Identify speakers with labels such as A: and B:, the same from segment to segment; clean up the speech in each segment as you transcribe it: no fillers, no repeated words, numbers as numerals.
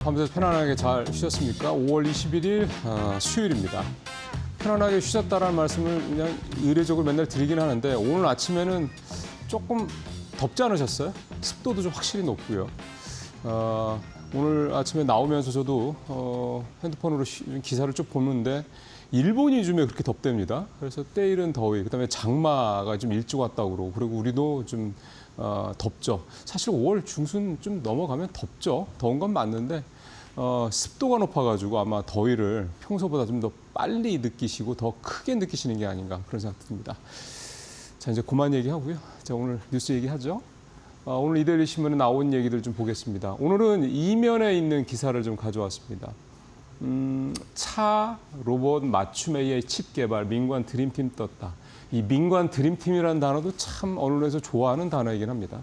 A: 밤새 편안하게 잘 쉬셨습니까? 5월 21일 수요일입니다. 편안하게 쉬셨다라는 말씀을 그냥 의례적으로 맨날 드리긴 하는데 오늘 아침에는 조금 덥지 않으셨어요? 습도도 좀 확실히 높고요. 오늘 아침에 나오면서 저도 핸드폰으로 기사를 쭉 보는데 일본이 요즘에 그렇게 덥답니다. 그래서 때이른 더위, 그다음에 장마가 좀 일찍 왔다고 그러고, 그리고 우리도 좀 덥죠. 사실 5월 중순 좀 넘어가면 덥죠. 더운 건 맞는데 습도가 높아가지고 아마 더위를 평소보다 좀 더 빨리 느끼시고 더 크게 느끼시는 게 아닌가 그런 생각 듭니다. 자, 이제 그만 얘기하고요. 자, 오늘 뉴스 얘기하죠. 오늘 이데일리 신문에 나온 얘기들 좀 보겠습니다. 오늘은 이면에 있는 기사를 좀 가져왔습니다. 차 로봇 맞춤 AI 칩 개발 민관 드림팀 떴다. 이 민관 드림팀이라는 단어도 참 언론에서 좋아하는 단어이긴 합니다.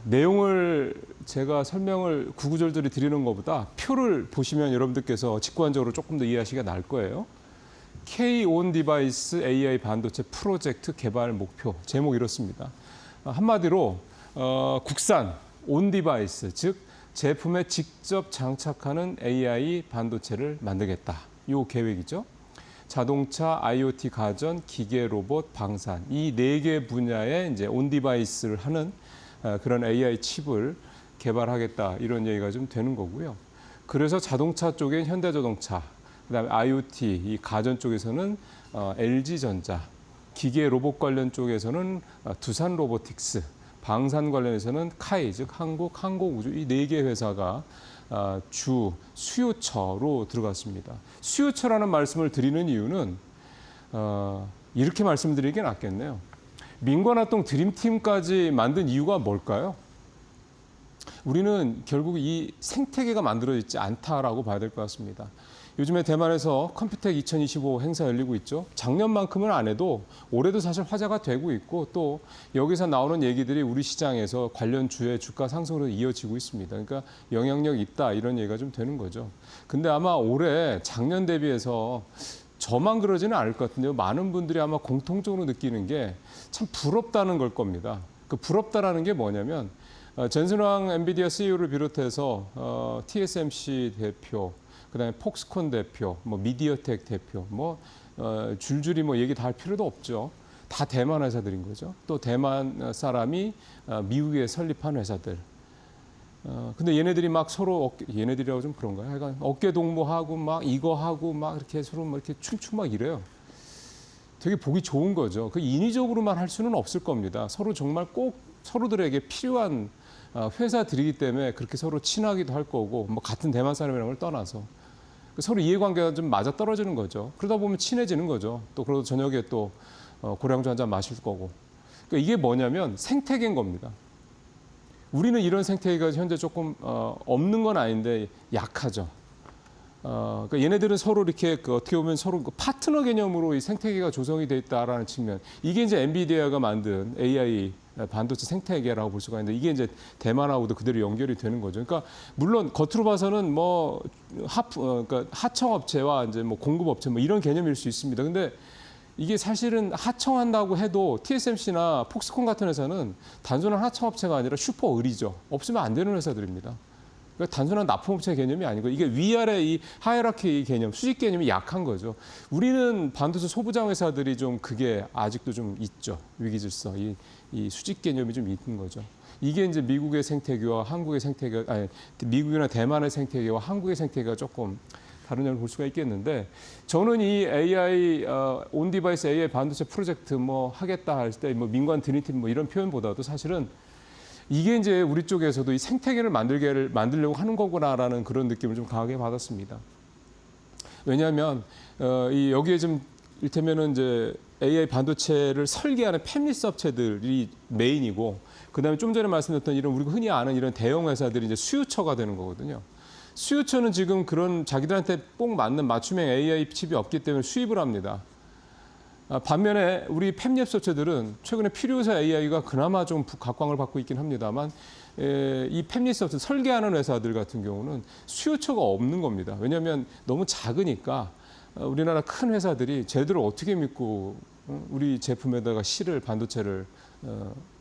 A: 내용을 제가 설명을 구구절절히 드리는 것보다 표를 보시면 여러분들께서 직관적으로 조금 더 이해하시기가 나을 거예요. K-ON 디바이스 AI 반도체 프로젝트 개발 목표, 제목 이렇습니다. 한마디로 국산 온 디바이스, 즉 제품에 직접 장착하는 AI 반도체를 만들겠다. 이 계획이죠. 자동차, IoT, 가전, 기계, 로봇, 방산 이 네 개 분야에 이제 온 디바이스를 하는 그런 AI 칩을 개발하겠다 이런 얘기가 좀 되는 거고요. 그래서 자동차 쪽엔 현대자동차, 그다음에 IoT 이 가전 쪽에서는 LG전자, 기계 로봇 관련 쪽에서는 두산 로보틱스, 방산 관련해서는 카이, 즉 한국 항공우주 이 네 개 회사가 주 수요처로 들어갔습니다. 수요처라는 말씀을 드리는 이유는 이렇게 말씀드리는 게 낫겠네요. 민관합동 드림팀까지 만든 이유가 뭘까요? 우리는 결국 이 생태계가 만들어지지 않다라고 봐야 될 것 같습니다. 요즘에 대만에서 컴퓨텍 2025 행사 열리고 있죠. 작년만큼은 안 해도 올해도 사실 화제가 되고 있고 또 여기서 나오는 얘기들이 우리 시장에서 관련 주의 주가 상승으로 이어지고 있습니다. 그러니까 영향력 있다 이런 얘기가 좀 되는 거죠. 근데 아마 올해 작년 대비해서 저만 그러지는 않을 것 같은데요. 많은 분들이 아마 공통적으로 느끼는 게 참 부럽다는 걸 겁니다. 그 부럽다라는 게 뭐냐면 전순왕 엔비디아 CEO를 비롯해서 TSMC 대표, 그다음에 폭스콘 대표, 뭐 미디어텍 대표, 줄줄이 얘기 다 할 필요도 없죠. 다 대만 회사들인 거죠. 또 대만 사람이 미국에 설립한 회사들. 근데 얘네들이 막 서로 얘네들이라고 좀 그런가요? 하여간 어깨 동무하고 막 이거 하고 막 이렇게 서로 막 이렇게 춤추고 막 이래요. 되게 보기 좋은 거죠. 그 인위적으로만 할 수는 없을 겁니다. 서로 정말 꼭 서로들에게 필요한 회사들이기 때문에 그렇게 서로 친하기도 할 거고, 같은 대만 사람이라는 걸 떠나서 서로 이해관계가 좀 맞아 떨어지는 거죠. 그러다 보면 친해지는 거죠. 또 그러다 저녁에 또 고량주 한잔 마실 거고. 그러니까 이게 뭐냐면 생태계인 겁니다. 우리는 이런 생태계가 현재 조금 없는 건 아닌데 약하죠. 그러니까 얘네들은 서로 이렇게 어떻게 보면 서로 파트너 개념으로 이 생태계가 조성이 돼 있다라는 측면. 이게 이제 엔비디아가 만든 AI 반도체 생태계라고 볼 수가 있는데 이게 이제 대만하고도 그대로 연결이 되는 거죠. 그러니까 물론 겉으로 봐서는 그러니까 하청업체와 이제 공급업체 이런 개념일 수 있습니다. 근데 이게 사실은 하청한다고 해도 TSMC나 폭스콘 같은 회사는 단순한 하청업체가 아니라 슈퍼 의리죠. 없으면 안 되는 회사들입니다. 그러니까 단순한 납품업체 개념이 아니고 이게 위아래 이 하이라키 개념, 수직 개념이 약한 거죠. 우리는 반도체 소부장 회사들이 좀 그게 아직도 좀 있죠. 위기질서, 이 수직 개념이 좀 있는 거죠. 이게 이제 미국의 생태계와 한국의 생태계, 미국이나 대만의 생태계와 한국의 생태계가 조금 다른 점을 볼 수가 있겠는데 저는 이 AI 온 디바이스 AI 반도체 프로젝트 하겠다 할 때 민관 드림팀 이런 표현보다도 사실은 이게 이제 우리 쪽에서도 이 생태계를 만들려고 하는 거구나라는 그런 느낌을 좀 강하게 받았습니다. 왜냐하면 여기에 좀 이를테면은 이제 AI 반도체를 설계하는 팹리스 업체들이 메인이고, 그다음에 좀 전에 말씀드렸던 이런 우리가 흔히 아는 이런 대형 회사들이 이제 수요처가 되는 거거든요. 수요처는 지금 그런 자기들한테 꼭 맞는 맞춤형 AI 칩이 없기 때문에 수입을 합니다. 반면에 우리 팹리스 업체들은 최근에 필요사 AI가 그나마 좀 각광을 받고 있긴 합니다만 이 팹리스 업체 설계하는 회사들 같은 경우는 수요처가 없는 겁니다. 왜냐하면 너무 작으니까 우리나라 큰 회사들이 쟤들을 어떻게 믿고 우리 제품에다가 반도체를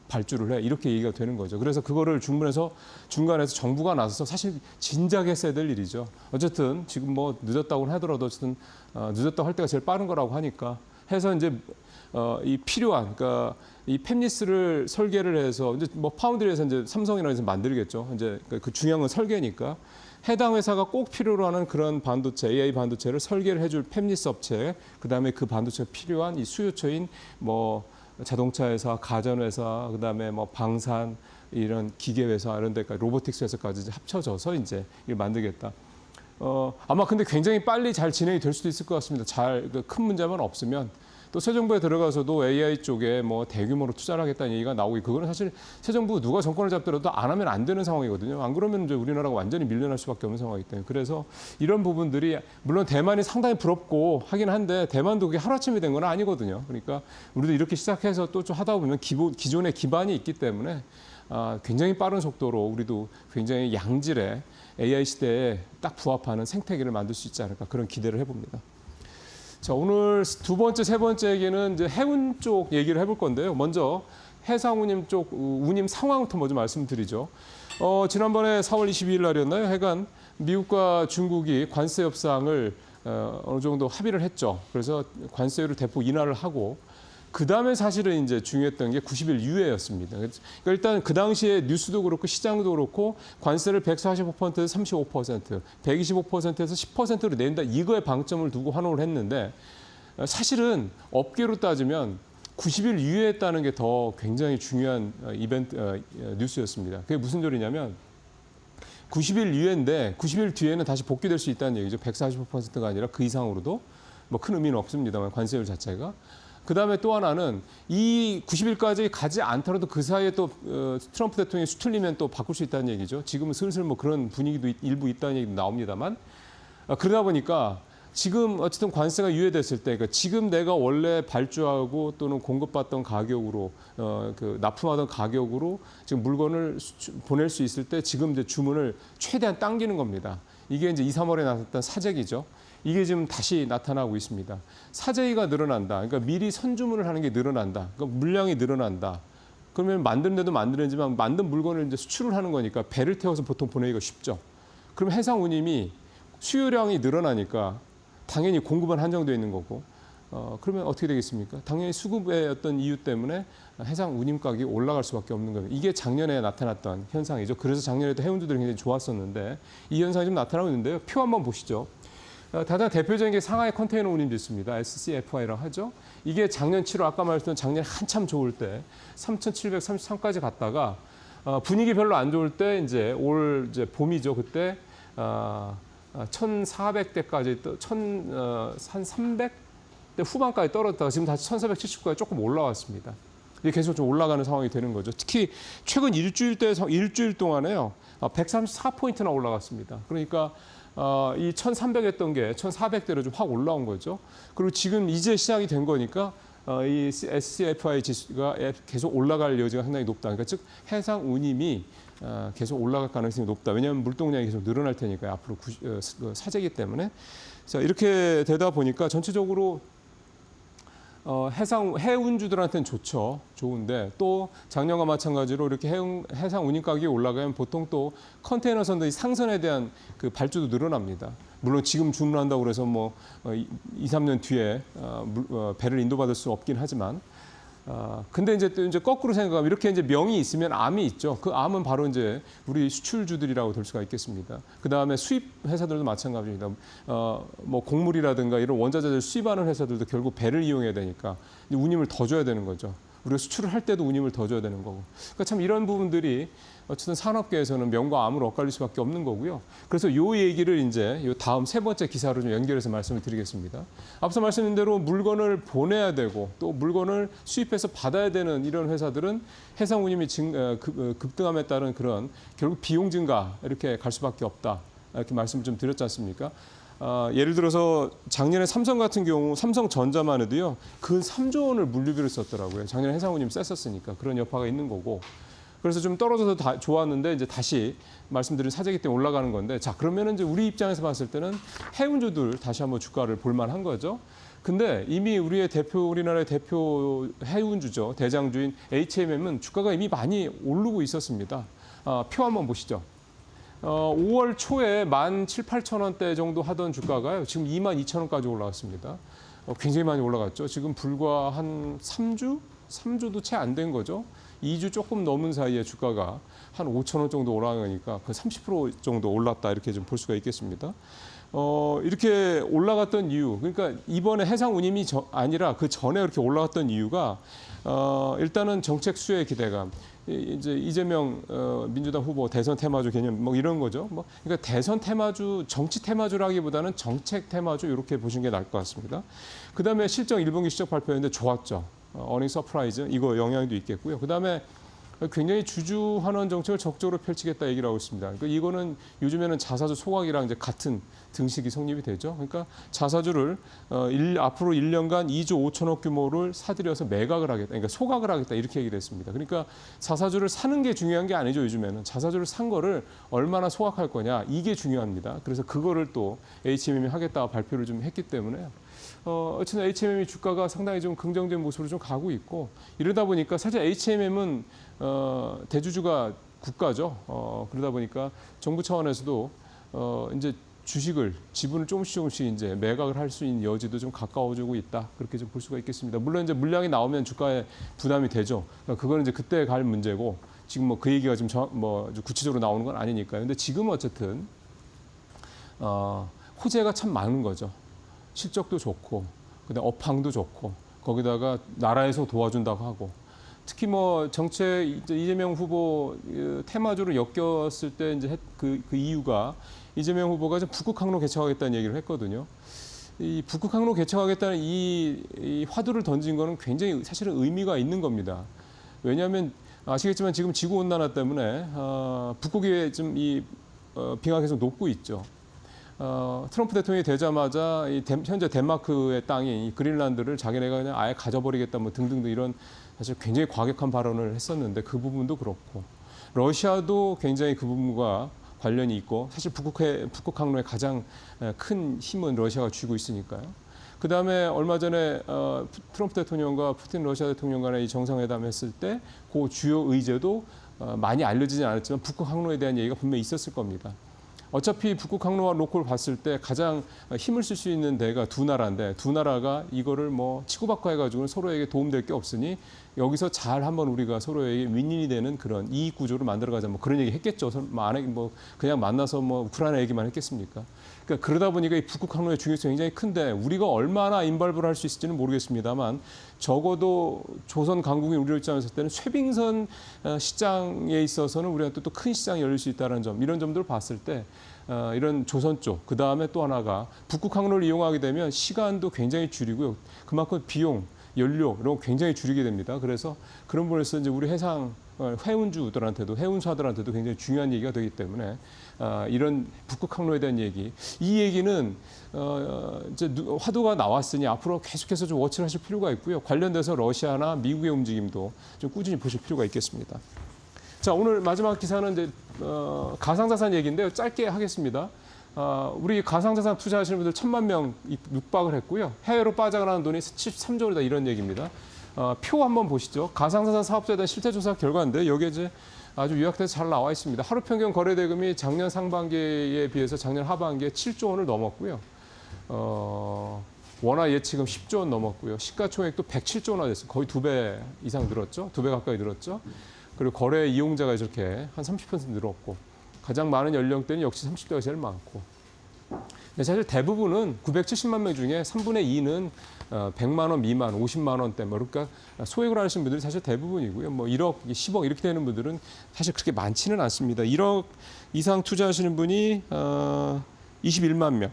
A: 발주를 해 이렇게 얘기가 되는 거죠. 그래서 그거를 중간에서 정부가 나서서 사실 진작에 했어야 될 일이죠. 어쨌든 지금 뭐 늦었다고는 하더라도 어쨌든 늦었다고 할 때가 제일 빠른 거라고 하니까 해서 이제 이 필요한 그러니까 이 팹리스를 설계를 해서 이제 뭐 파운드리에서 이제 삼성이나 해서 만들겠죠. 이제 그 중요한 건 설계니까 해당 회사가 꼭 필요로 하는 그런 반도체, AI 반도체를 설계를 해줄 팹리스 업체, 그다음에 그 반도체가 필요한 이 수요처인 뭐 자동차 회사, 가전 회사, 그다음에 뭐 방산 이런 기계 회사 이런 데까지 로보틱스 회사까지 이제 합쳐져서 이제 이걸 만들겠다. 아마 근데 굉장히 빨리 잘 진행이 될 수도 있을 것 같습니다. 큰 문제만 없으면. 또 새 정부에 들어가서도 AI 쪽에 뭐 대규모로 투자를 하겠다는 얘기가 나오고 그거는 사실 새 정부 누가 정권을 잡더라도 안 하면 안 되는 상황이거든요. 안 그러면 이제 우리나라가 완전히 밀려날 수밖에 없는 상황이기 때문에 그래서 이런 부분들이 물론 대만이 상당히 부럽고 하긴 한데 대만도 그게 하루아침에 된 건 아니거든요. 그러니까 우리도 이렇게 시작해서 또 좀 하다 보면 기존의 기반이 있기 때문에 굉장히 빠른 속도로 우리도 굉장히 양질의 AI 시대에 딱 부합하는 생태계를 만들 수 있지 않을까 그런 기대를 해봅니다. 자, 오늘 두 번째, 세 번째 얘기는 이제 해운 쪽 얘기를 해볼 건데요. 먼저 해상운임 쪽 운임 상황부터 먼저 말씀드리죠. 지난번에 4월 22일 날이었나요? 해간 미국과 중국이 관세 협상을 어느 정도 합의를 했죠. 그래서 관세율을 대폭 인하를 하고 그다음에 사실은 이제 중요했던 게 90일 유예였습니다. 그러니까 일단 그 당시에 뉴스도 그렇고 시장도 그렇고 관세를 145%에서 35%, 125%에서 10%로 낸다. 이거에 방점을 두고 환호를 했는데 사실은 업계로 따지면 90일 유예했다는 게 더 굉장히 중요한 뉴스였습니다. 그게 무슨 소리냐면 90일 유예인데 90일 뒤에는 다시 복귀될 수 있다는 얘기죠. 145%가 아니라 그 이상으로도 뭐 큰 의미는 없습니다만 관세율 자체가. 그다음에 또 하나는 이 90일까지 가지 않더라도 그 사이에 또 트럼프 대통령이 수틀리면 또 바꿀 수 있다는 얘기죠. 지금은 슬슬 뭐 그런 분위기도 일부 있다는 얘기도 나옵니다만 그러다 보니까 지금 어쨌든 관세가 유예됐을 때 그러니까 지금 내가 원래 발주하고 또는 공급받던 가격으로 납품하던 가격으로 지금 물건을 보낼 수 있을 때 지금 이제 주문을 최대한 당기는 겁니다. 이게 이제 2, 3월에 나왔던 사재기죠. 이게 지금 다시 나타나고 있습니다. 사재기가 늘어난다. 그러니까 미리 선주문을 하는 게 늘어난다. 그러니까 물량이 늘어난다. 그러면 만드는 데도 만드는지만 만든 물건을 이제 수출을 하는 거니까 배를 태워서 보통 보내기가 쉽죠. 그럼 해상 운임이 수요량이 늘어나니까 당연히 공급은 한정되어 있는 거고 그러면 어떻게 되겠습니까? 당연히 수급의 어떤 이유 때문에 해상 운임 가격이 올라갈 수밖에 없는 겁니다. 이게 작년에 나타났던 현상이죠. 그래서 작년에도 해운주들이 굉장히 좋았었는데 이 현상이 좀 나타나고 있는데요. 표 한번 보시죠. 가장 대표적인 게 상하이 컨테이너 운임 지수입니다. SCFI라고 하죠. 이게 작년 7월 아까 말했던 작년 한참 좋을 때 3,733까지 갔다가 분위기 별로 안 좋을 때 이제 올 이제 봄이죠. 그때 1,400대까지 한 300대 후반까지 떨어졌다가 지금 다시 1,470까지 조금 올라왔습니다. 이게 계속 좀 올라가는 상황이 되는 거죠. 특히 최근 일주일 동안에요. 134포인트나 올라갔습니다. 그러니까 이 1,300 했던 게 1,400대로 좀 확 올라온 거죠. 그리고 지금 이제 시작이 된 거니까 이 SCFI 지수가 계속 올라갈 여지가 상당히 높다. 그러니까 즉 해상 운임이 계속 올라갈 가능성이 높다. 왜냐하면 물동량이 계속 늘어날 테니까요. 앞으로 사재기 때문에. 자, 이렇게 되다 보니까 전체적으로 해운주들한테는 좋은데 또 작년과 마찬가지로 이렇게 해상 운임 가격이 올라가면 보통 또 컨테이너 선들이 상선에 대한 그 발주도 늘어납니다. 물론 지금 주문한다고 그래서 뭐 2, 3년 뒤에 배를 인도받을 수 없긴 하지만 근데 이제 또 이제 거꾸로 생각하면 이렇게 이제 명이 있으면 암이 있죠. 그 암은 바로 이제 우리 수출주들이라고 될 수가 있겠습니다. 그 다음에 수입 회사들도 마찬가지입니다. 뭐 곡물이라든가 이런 원자재를 수입하는 회사들도 결국 배를 이용해야 되니까 운임을 더 줘야 되는 거죠. 우리가 수출을 할 때도 운임을 더 줘야 되는 거고. 그러니까 참 이런 부분들이 어쨌든 산업계에서는 명과 암을 엇갈릴 수밖에 없는 거고요. 그래서 요 얘기를 이제 요 다음 세 번째 기사로 좀 연결해서 말씀을 드리겠습니다. 앞서 말씀드린 대로 물건을 보내야 되고 또 물건을 수입해서 받아야 되는 이런 회사들은 해상 운임이 급등함에 따른 그런 결국 비용 증가 이렇게 갈 수밖에 없다. 이렇게 말씀을 좀 드렸지 않습니까? 예를 들어서 작년에 삼성 같은 경우 삼성전자만 해도요. 근 3조 원을 물류비를 썼더라고요. 작년에 해상 운임 셌었으니까 그런 여파가 있는 거고. 그래서 좀 떨어져서 좋았는데 이제 다시 말씀드린 사재기 때문에 올라가는 건데 자 그러면 이제 우리 입장에서 봤을 때는 해운주들 다시 한번 주가를 볼 만한 거죠. 근데 이미 우리나라의 대표 해운주죠. 대장주인 HMM은 주가가 이미 많이 오르고 있었습니다. 표 한번 보시죠. 5월 초에 17,000~18,000원대 정도 하던 주가가요. 지금 22,000원까지 올라왔습니다. 굉장히 많이 올라갔죠. 지금 불과 한 3주도 채 안 된 거죠. 2주 조금 넘은 사이에 주가가 한 5,000원 정도 올라가니까 그 30% 정도 올랐다 이렇게 좀 볼 수가 있겠습니다. 이렇게 올라갔던 이유, 그러니까 이번에 해상 운임이 아니라 그 전에 이렇게 올라갔던 이유가 일단은 정책 수혜의 기대감. 이제 이재명 민주당 후보 대선 테마주 개념 뭐 이런 거죠. 뭐 그러니까 대선 테마주, 정치 테마주라기보다는 정책 테마주 이렇게 보시는 게 나을 것 같습니다. 그다음에 실적 1분기 실적 발표했는데 좋았죠. 어닝 서프라이즈 이거 영향도 있겠고요. 그다음에 굉장히 주주 환원 정책을 적극적으로 펼치겠다 얘기를 하고 있습니다. 그러니까 이거는 요즘에는 자사주 소각이랑 이제 같은 등식이 성립이 되죠. 그러니까 자사주를 앞으로 1년간 2조 5천억 규모를 사들여서 매각을 하겠다. 그러니까 소각을 하겠다 이렇게 얘기를 했습니다. 그러니까 자사주를 사는 게 중요한 게 아니죠. 요즘에는 자사주를 산 거를 얼마나 소각할 거냐 이게 중요합니다. 그래서 그거를 또 HMM이 하겠다 발표를 좀 했기 때문에 어쨌든 HMM이 주가가 상당히 좀 긍정적인 모습으로 좀 가고 있고 이러다 보니까 사실 HMM은 대주주가 국가죠. 그러다 보니까 정부 차원에서도 이제 주식을 지분을 조금씩 이제 매각을 할 수 있는 여지도 좀 가까워지고 있다 그렇게 좀 볼 수가 있겠습니다. 물론 이제 물량이 나오면 주가에 부담이 되죠. 그러니까 그거는 이제 그때 갈 문제고 지금 뭐 그 얘기가 좀 구체적으로 나오는 건 아니니까요. 근데 지금 어쨌든 호재가 참 많은 거죠. 실적도 좋고, 그다음 업황도 좋고, 거기다가 나라에서 도와준다고 하고, 특히 뭐 정책 이재명 후보 테마주로 엮였을 때 이제 그 이유가 이재명 후보가 북극 항로 개척하겠다는 얘기를 했거든요. 이 북극 항로 개척하겠다는 이 화두를 던진 거는 굉장히 사실은 의미가 있는 겁니다. 왜냐하면 아시겠지만 지금 지구 온난화 때문에 북극이 좀 빙하가 계속 녹고 있죠. 트럼프 대통령이 되자마자 현재 덴마크의 땅인 이 그린란드를 자기네가 그냥 아예 가져버리겠다 뭐 등등등 이런 사실 굉장히 과격한 발언을 했었는데 그 부분도 그렇고 러시아도 굉장히 그 부분과 관련이 있고 사실 북극 항로의 가장 큰 힘은 러시아가 쥐고 있으니까요. 그다음에 얼마 전에 트럼프 대통령과 푸틴 러시아 대통령 간의 이 정상회담 했을 때 그 주요 의제도 많이 알려지진 않았지만 북극 항로에 대한 얘기가 분명히 있었을 겁니다. 어차피 북극 항로와 로코를 봤을 때 가장 힘을 쓸 수 있는 데가 두 나라인데 두 나라가 이거를 뭐 치고받고 해가지고 서로에게 도움될 게 없으니 여기서 잘 한번 우리가 서로에게 윈윈이 되는 그런 이익 구조를 만들어가자 뭐 그런 얘기 했겠죠. 뭐 그냥 만나서 뭐 우크라이나 얘기만 했겠습니까? 그러니까 그러다 보니까 이 북극 항로의 중요성이 굉장히 큰데 우리가 얼마나 인발부를 할 수 있을지는 모르겠습니다만 적어도 조선 강국인 우리 입장에서 때는 쇠빙선 시장에 있어서는 우리한테 또 큰 시장이 열릴 수 있다는 점 이런 점들을 봤을 때 이런 조선 쪽 그다음에 또 하나가 북극 항로를 이용하게 되면 시간도 굉장히 줄이고요. 그만큼 비용, 연료 이런 거 굉장히 줄이게 됩니다. 그래서 그런 부분에서 이제 우리 해운주들한테도 해운사들한테도 굉장히 중요한 얘기가 되기 때문에 이런 북극 항로에 대한 얘기, 이 얘기는 이제 화두가 나왔으니 앞으로 계속해서 좀 워치를 하실 필요가 있고요. 관련돼서 러시아나 미국의 움직임도 좀 꾸준히 보실 필요가 있겠습니다. 자, 오늘 마지막 기사는 이제 가상자산 얘기인데요. 짧게 하겠습니다. 우리 가상자산 투자하시는 분들 1,000만 명 육박을 했고요. 해외로 빠져나가는 돈이 13조 원이다 이런 얘기입니다. 표 한번 보시죠. 가상자산 사업자에 대한 실태조사 결과인데 여기에 이제 아주 요약돼서 잘 나와 있습니다. 하루 평균 거래 대금이 작년 상반기에 비해서 작년 하반기에 7조 원을 넘었고요. 원화 예치금 10조 원 넘었고요. 시가총액도 107조 원화 됐어요. 거의 2배 이상 늘었죠. 2배 가까이 늘었죠. 그리고 거래 이용자가 이렇게 한 30% 늘었고 가장 많은 연령대는 역시 30대가 제일 많고 근데 사실 대부분은 970만 명 중에 3분의 2는 100만 원 미만, 50만 원대 뭐 그러니까 소액으로 하시는 분들이 사실 대부분이고요. 뭐 1억, 10억 이렇게 되는 분들은 사실 그렇게 많지는 않습니다. 1억 이상 투자하시는 분이 21만 명.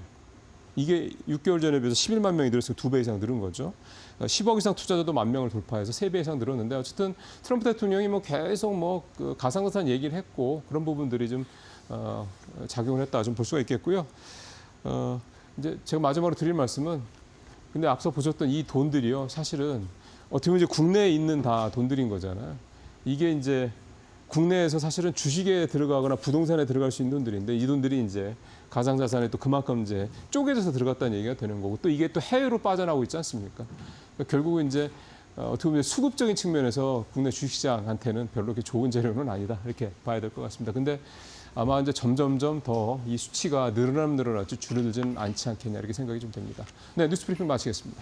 A: 이게 6개월 전에 비해서 11만 명이 늘어서 2배 이상 늘은 거죠. 10억 이상 투자자도 1만 명을 돌파해서 3배 이상 늘었는데 어쨌든 트럼프 대통령이 뭐 계속 그 가상자산 얘기를 했고 그런 부분들이 좀 작용을 했다 좀 볼 수가 있겠고요. 이제 제가 마지막으로 드릴 말씀은 근데 앞서 보셨던 이 돈들이요 사실은 어떻게 보면 이제 국내에 있는 다 돈들인 거잖아요. 이게 이제 국내에서 사실은 주식에 들어가거나 부동산에 들어갈 수 있는 돈들인데 이 돈들이 이제 가상자산에 또 그만큼 이제 쪼개져서 들어갔다는 얘기가 되는 거고 또 이게 또 해외로 빠져나오고 있지 않습니까? 그러니까 결국은 이제 어떻게 보면 수급적인 측면에서 국내 주식시장한테는 별로 그렇게 좋은 재료는 아니다 이렇게 봐야 될 것 같습니다. 근데 아마 이제 점점점 더 이 수치가 늘어날지 줄어들지는 않지 않겠냐 이렇게 생각이 좀 됩니다. 네, 뉴스 브리핑 마치겠습니다.